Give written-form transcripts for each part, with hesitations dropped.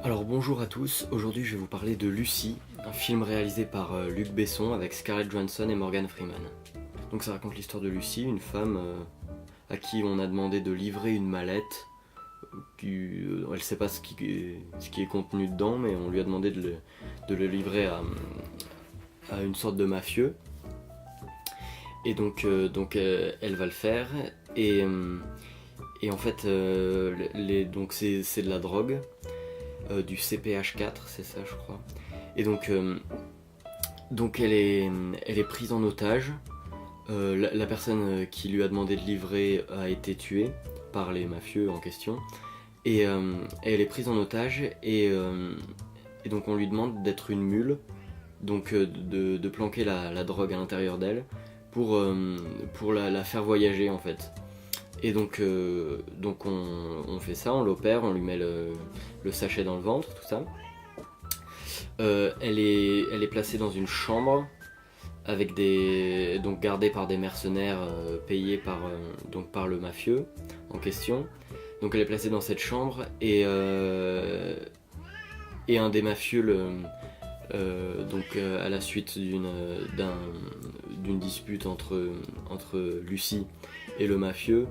Alors bonjour à tous, aujourd'hui je vais vous parler de Lucy, un film réalisé par Luc Besson avec Scarlett Johansson et Morgan Freeman. Donc ça raconte l'histoire de Lucy, une femme à qui on a demandé de livrer une mallette. Elle ne sait pas ce qui est contenu dedans, mais on lui a demandé de le livrer à une sorte de mafieux. Et donc elle va le faire, et en fait donc c'est de la drogue. Du CPH4, c'est ça je crois. Et donc elle est prise en otage. La personne qui lui a demandé de livrer a été tuée par les mafieux en question. Et elle est prise en otage et donc on lui demande d'être une mule, donc de planquer la drogue à l'intérieur d'elle pour la faire voyager en fait. Et donc on fait ça, on l'opère, on lui met le sachet dans le ventre, tout ça. Elle est placée dans une chambre avec donc gardée par des mercenaires payés par le mafieux en question. Donc elle est placée dans cette chambre et un des mafieux à la suite d'une dispute entre Lucy et le mafieux,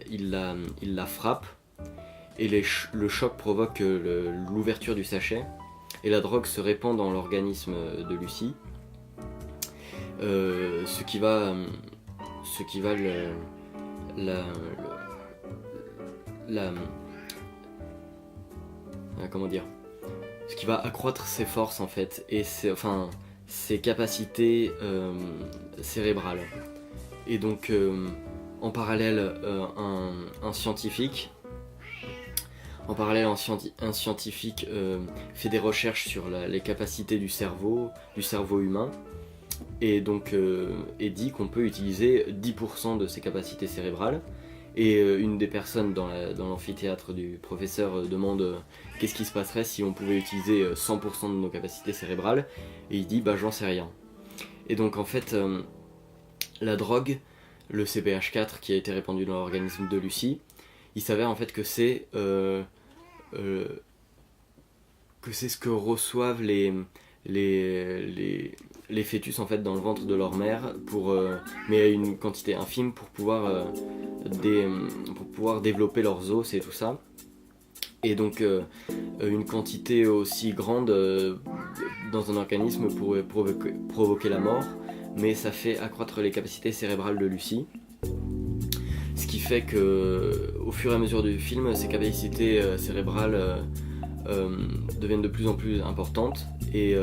il la frappe et le choc provoque l'ouverture du sachet et la drogue se répand dans l'organisme de Lucy, ce qui va comment dire, ce qui va accroître ses forces en fait et ses capacités cérébrales. Et donc en parallèle un scientifique fait des recherches sur les capacités du cerveau humain, et donc dit qu'on peut utiliser 10% de ses capacités cérébrales. Et une des personnes dans l'amphithéâtre du professeur demande qu'est-ce qui se passerait si on pouvait utiliser 100% de nos capacités cérébrales, et il dit bah j'en sais rien. Et donc en fait la drogue, le CPH4 qui a été répandu dans l'organisme de Lucy, il s'avère en fait que c'est ce que reçoivent les fœtus en fait dans le ventre de leur mère, mais à une quantité infime pour pouvoir développer leurs os et tout ça. Et donc une quantité aussi grande dans un organisme pourrait provoquer la mort, mais ça fait accroître les capacités cérébrales de Lucy. Ce qui fait que au fur et à mesure du film, ses capacités cérébrales deviennent de plus en plus importantes et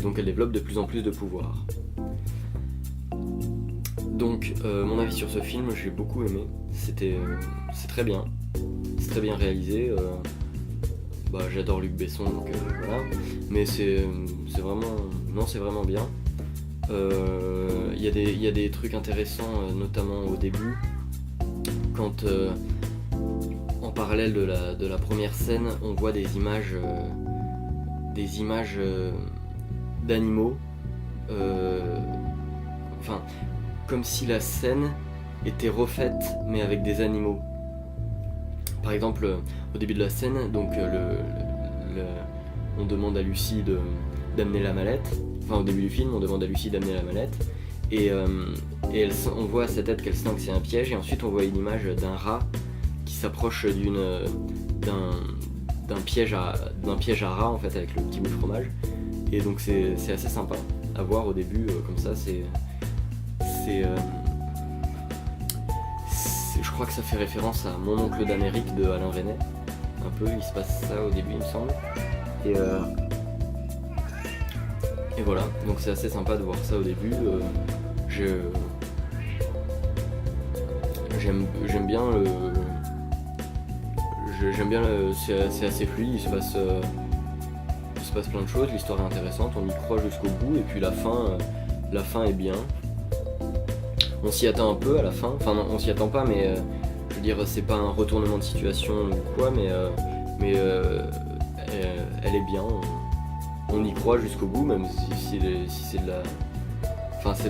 donc elle développe de plus en plus de pouvoir. Donc mon avis sur ce film, j'ai beaucoup aimé. C'est très bien. C'est très bien réalisé. J'adore Luc Besson, donc voilà. Mais c'est vraiment bien. Il y a des trucs intéressants, notamment au début, quand en parallèle de la première scène, on voit des images d'animaux, comme si la scène était refaite mais avec des animaux. Par exemple, au début de la scène, donc on demande à Lucy d'amener la mallette. Enfin, au début du film, on demande à Lucy d'amener la mallette, et on voit à sa tête qu'elle sent que c'est un piège, et ensuite on voit une image d'un rat qui s'approche d'un piège à rat en fait, avec le petit bout de fromage. Et donc c'est assez sympa à voir au début, comme ça. Je crois que ça fait référence à Mon oncle d'Amérique de Alain Resnais. Un peu, il se passe ça au début, il me semble. Et voilà, donc c'est assez sympa de voir ça au début. J'aime bien c'est assez fluide, il se passe plein de choses, l'histoire est intéressante, on y croit jusqu'au bout, et puis la fin est bien. On s'y attend un peu à la fin, enfin non, on s'y attend pas, mais je veux dire, c'est pas un retournement de situation ou quoi, mais elle est bien, on y croit jusqu'au bout, même si c'est de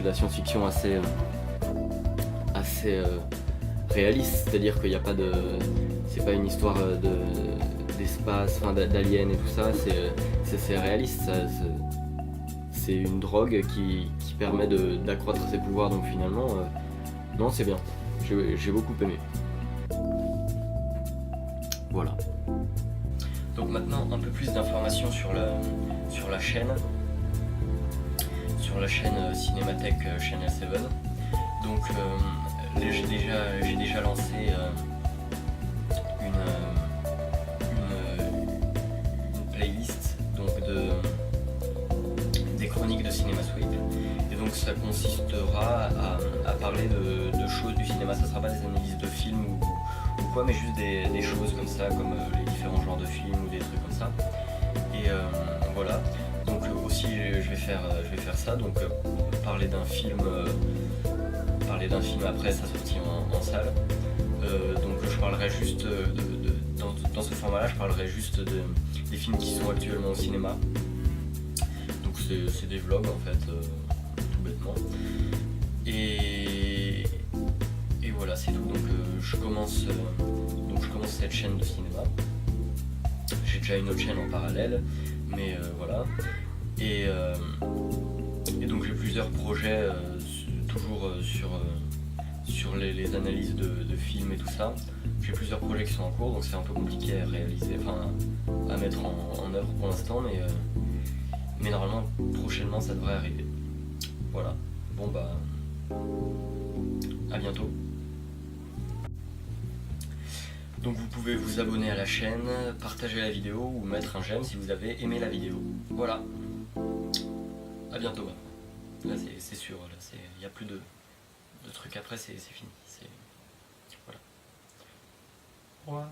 la science-fiction assez réaliste, c'est-à-dire qu'il n'y a pas de... c'est pas une histoire d'espace, enfin d'aliens et tout ça, c'est réaliste. C'est une drogue qui permet d'accroître ses pouvoirs, donc finalement, non, c'est bien. J'ai beaucoup aimé. Voilà. Donc maintenant, un peu plus d'informations sur la chaîne. Sur la chaîne Cinémathèque Channel 7. Donc j'ai déjà lancé une playlist donc des chroniques de Cinéma Sweep. Et donc ça consistera à parler de choses du cinéma. Ça sera pas des analyses de films ou quoi, mais juste des choses comme ça, comme les différents genres de films ou des trucs comme ça. Et voilà. Donc aussi je vais faire ça, donc parler d'un film après sa sortie en salle. Donc je parlerai juste dans ce format là, je parlerai juste des films qui sont actuellement au cinéma. Donc c'est des vlogs en fait, tout bêtement. Et voilà, c'est tout. Donc je commence cette chaîne de cinéma. J'ai déjà une autre chaîne en parallèle, mais voilà. Et donc j'ai plusieurs projets, toujours sur les analyses de films et tout ça. J'ai plusieurs projets qui sont en cours, donc c'est un peu compliqué à réaliser, enfin à mettre en œuvre pour l'instant, mais normalement prochainement ça devrait arriver. Voilà. Bon bah à bientôt. Donc vous pouvez vous abonner à la chaîne, partager la vidéo ou mettre un j'aime si vous avez aimé la vidéo. Voilà. À bientôt. Là c'est sûr, il n'y a plus de trucs après, c'est fini. Voilà. Au revoir.